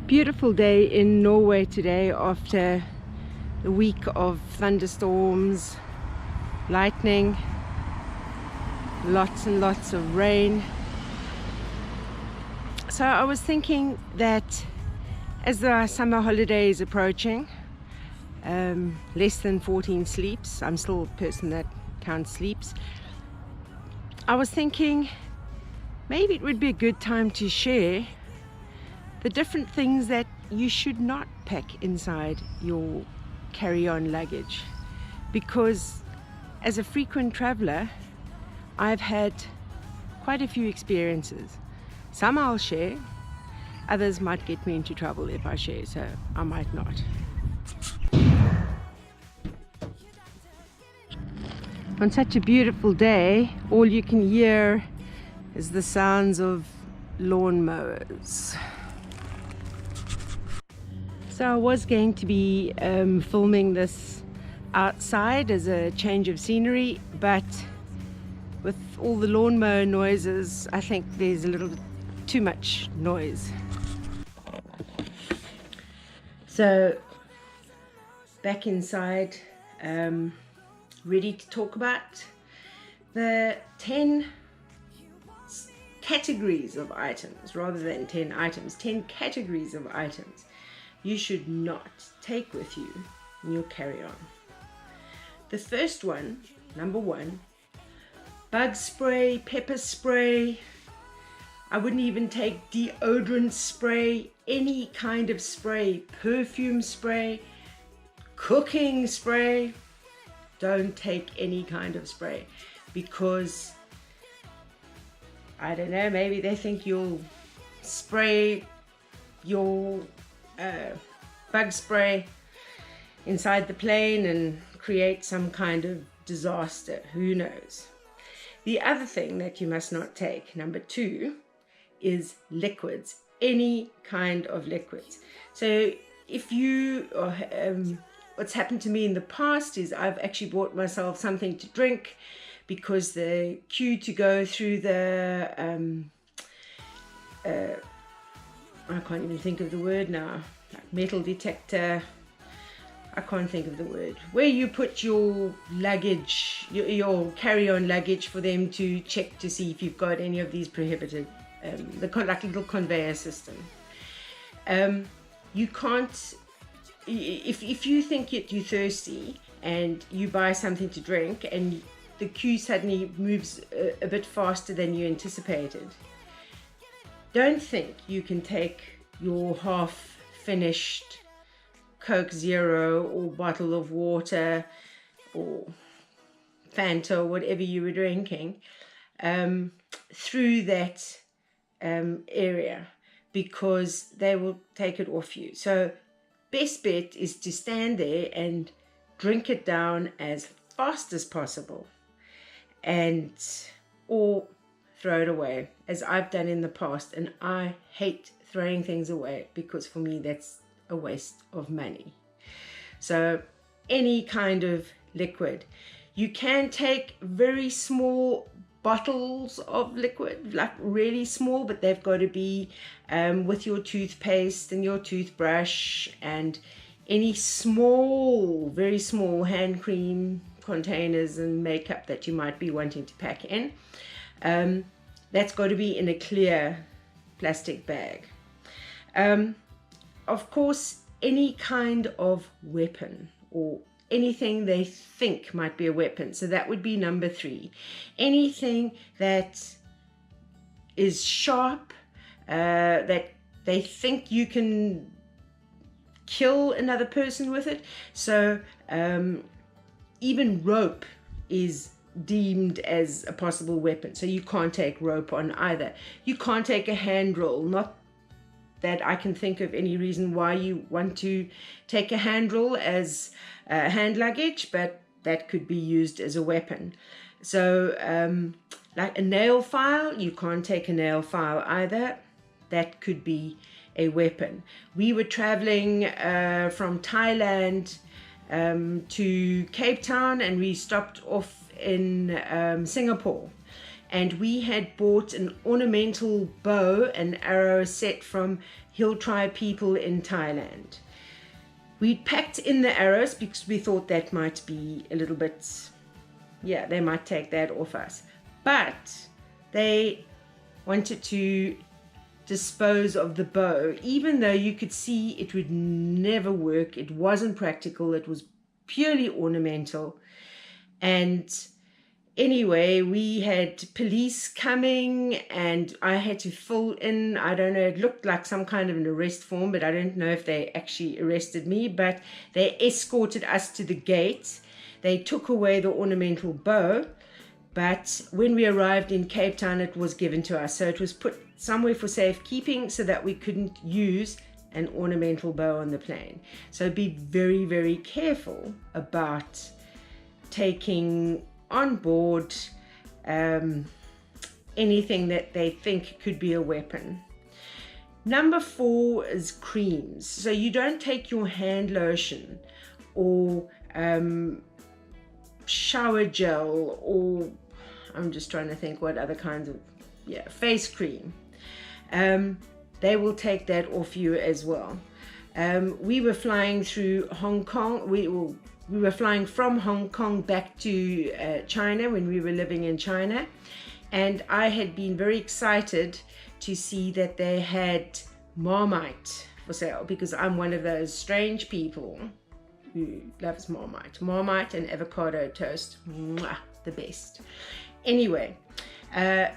Beautiful day in Norway today after a week of thunderstorms, lightning, lots and lots of rain. So I was thinking that as the summer holiday is approaching, less than 14 sleeps, I'm still a person that counts sleeps. I was thinking maybe it would be a good time to share the different things that you should not pack inside your carry-on luggage, because as a frequent traveler I've had quite a few experiences. Some I'll share, others might get me into trouble if I share, so I might not. On such a beautiful day, all you can hear is the sounds of lawnmowers. So I was going to be filming this outside as a change of scenery, but with all the lawnmower noises, I think there's a little bit too much noise. So back inside, ready to talk about the 10 categories of items, rather than 10 items, 10 categories of items you should not take with you in your carry-on. The first one, number one, bug spray, pepper spray. I wouldn't even take deodorant spray, any kind of spray, perfume spray, cooking spray. Don't take any kind of spray, because I don't know, maybe they think you'll spray your bug spray inside the plane and create some kind of disaster. Who knows? The other thing that you must not take, number two, is liquids, any kind of liquids. So if you what's happened to me in the past is I've actually bought myself something to drink, because the queue to go through the I can't even think of the word now, like metal detector, I can't think of the word, where you put your luggage, your carry-on luggage, for them to check to see if you've got any of these prohibited, like little conveyor system. You can't, if you think that you're thirsty and you buy something to drink and the queue suddenly moves a bit faster than you anticipated, don't think you can take your half-finished Coke Zero or bottle of water or Fanta or whatever you were drinking through that area, because they will take it off you. So best bet is to stand there and drink it down as fast as possible, or throw it away, as I've done in the past. And I hate throwing things away, because for me that's a waste of money. So any kind of liquid. You can take very small bottles of liquid, like really small, but they've got to be with your toothpaste and your toothbrush, and any small, very small hand cream containers and makeup that you might be wanting to pack in. That's got to be in a clear plastic bag. Of course, any kind of weapon or anything they think might be a weapon. So that would be number three. Anything that is sharp, that they think you can kill another person with it. So even rope is deemed as a possible weapon, so you can't take rope on either. You can't take a handrail, not that I can think of any reason why you want to take a handrail as hand luggage, but that could be used as a weapon. So like a nail file, you can't take a nail file either. That could be a weapon. We were traveling from Thailand to Cape Town, and we stopped off in Singapore, and we had bought an ornamental bow and arrow set from Hill Tribe people in Thailand. We packed in the arrows because we thought that might be a little bit, yeah, they might take that off us. But they wanted to dispose of the bow, even though you could see it would never work. It wasn't practical. It was purely ornamental. And anyway, we had police coming and I had to fill in, I don't know, it looked like some kind of an arrest form, but I don't know if they actually arrested me, but they escorted us to the gate. They took away the ornamental bow, but when we arrived in Cape Town, it was given to us. So it was put somewhere for safekeeping so that we couldn't use an ornamental bow on the plane. So be very, very careful about taking on board anything that they think could be a weapon. Number 4 is creams. So you don't take your hand lotion or shower gel, or I'm just trying to think what other kinds of, face cream. They will take that off you as well. We were flying through Hong Kong. We were flying from Hong Kong back to China when we were living in China. And I had been very excited to see that they had Marmite for sale, because I'm one of those strange people who loves Marmite. Marmite and avocado toast, mwah, the best. Anyway,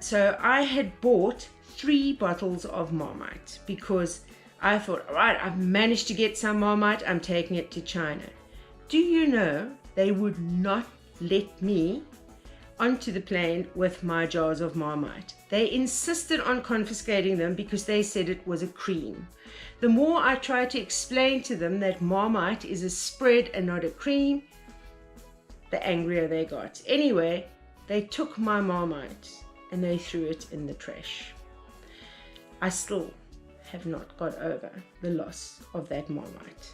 so I had bought 3 bottles of Marmite because I thought, all right, I've managed to get some Marmite, I'm taking it to China. Do you know they would not let me onto the plane with my jars of Marmite? They insisted on confiscating them because they said it was a cream. The more I tried to explain to them that Marmite is a spread and not a cream, the angrier they got. Anyway, they took my Marmite and they threw it in the trash. I still have not got over the loss of that Marmite.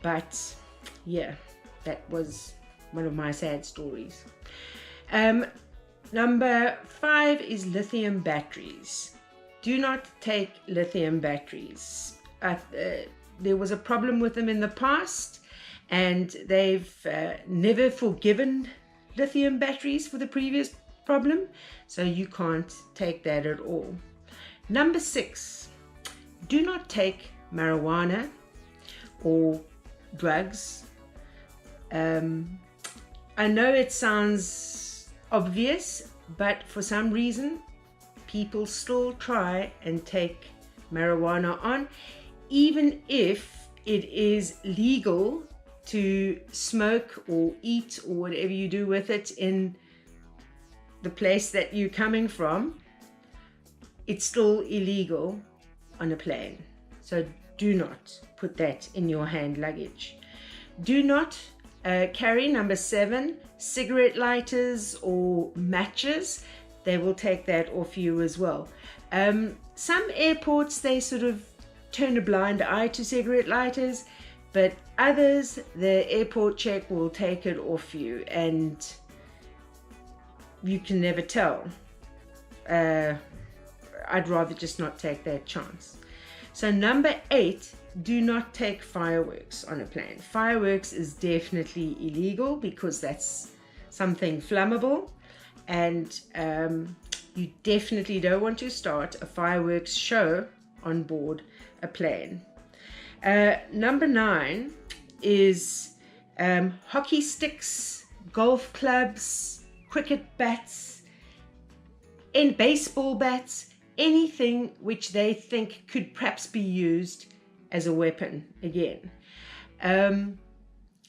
But yeah, that was one of my sad stories. Number 5 is lithium batteries. Do not take lithium batteries. There was a problem with them in the past, and they've never forgiven lithium batteries for the previous problem, so you can't take that at all. Number 6, do not take marijuana or drugs. I know it sounds obvious, but for some reason people still try and take marijuana on, even if it is legal to smoke or eat or whatever you do with it in the place that you're coming from. It's still illegal on a plane. So do not put that in your hand luggage. Do not carry, number 7, cigarette lighters or matches. They will take that off you as well. Some airports, they sort of turn a blind eye to cigarette lighters, but others, the airport check will take it off you and you can never tell. I'd rather just not take that chance. So number 8, do not take fireworks on a plane. Fireworks is definitely illegal because that's something flammable, and you definitely don't want to start a fireworks show on board a plane. Number 9 is hockey sticks, golf clubs, cricket bats, and baseball bats, anything which they think could perhaps be used as a weapon again.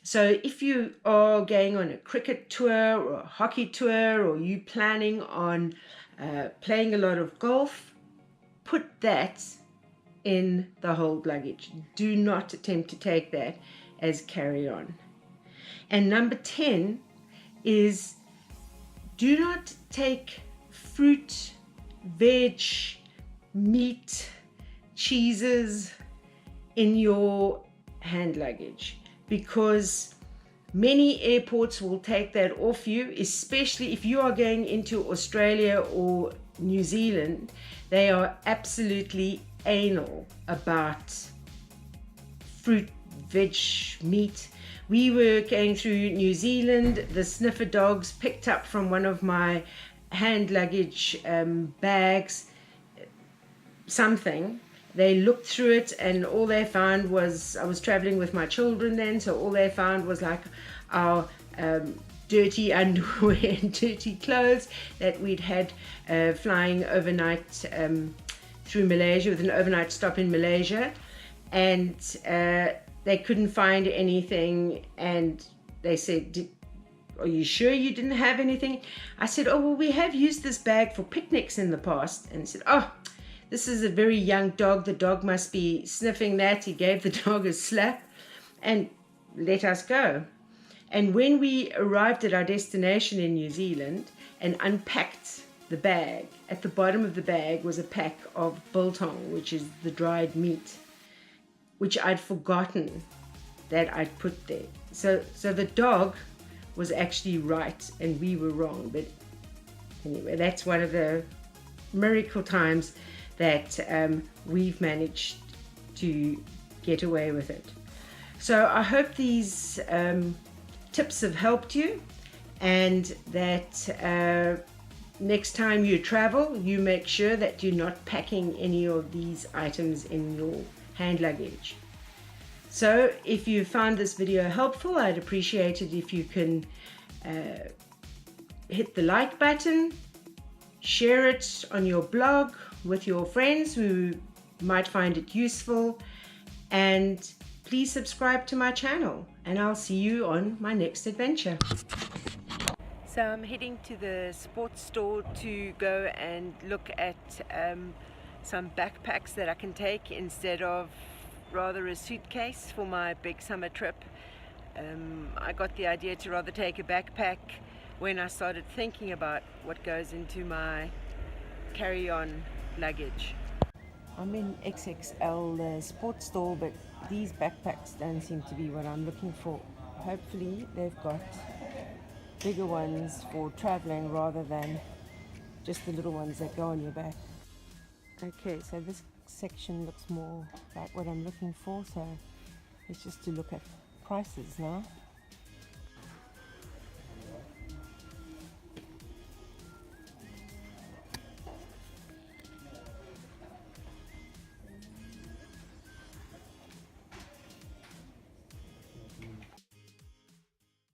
So if you are going on a cricket tour or a hockey tour, or you planning on playing a lot of golf, put that in the hold luggage. Do not attempt to take that as carry-on. And number 10 is do not take fruit, veg, meat, cheeses in your hand luggage, because Many airports will take that off you, especially if you are going into Australia or New Zealand. They are absolutely anal about fruit, veg, meat. We were going through New Zealand. The sniffer dogs picked up from one of my hand luggage bags something. They looked through it, and all they found was, I was traveling with my children then, so all they found was like our dirty underwear and dirty clothes that we'd had flying overnight through Malaysia, with an overnight stop in Malaysia. And they couldn't find anything, and they said, are you sure you didn't have anything? I said, oh, well, we have used this bag for picnics in the past. And he said, oh, this is a very young dog. The dog must be sniffing that. He gave the dog a slap and let us go. And when we arrived at our destination in New Zealand and unpacked the bag, at the bottom of the bag was a pack of biltong, which is the dried meat, which I'd forgotten that I'd put there. So the dog was actually right and we were wrong. But anyway, that's one of the miracle times that we've managed to get away with it. So I hope these tips have helped you, and that next time you travel, you make sure that you're not packing any of these items in your hand luggage. So if you found this video helpful, I'd appreciate it if you can hit the like button, share it on your blog with your friends who might find it useful, and please subscribe to my channel, and I'll see you on my next adventure. So I'm heading to the sports store to go and look at some backpacks that I can take instead of rather a suitcase for my big summer trip. I got the idea to rather take a backpack when I started thinking about what goes into my carry-on luggage. I'm in XXL sports store, but these backpacks don't seem to be what I'm looking for. Hopefully they've got bigger ones for traveling rather than just the little ones that go on your back. Okay, so this section looks more like what I'm looking for, so it's just to look at prices now.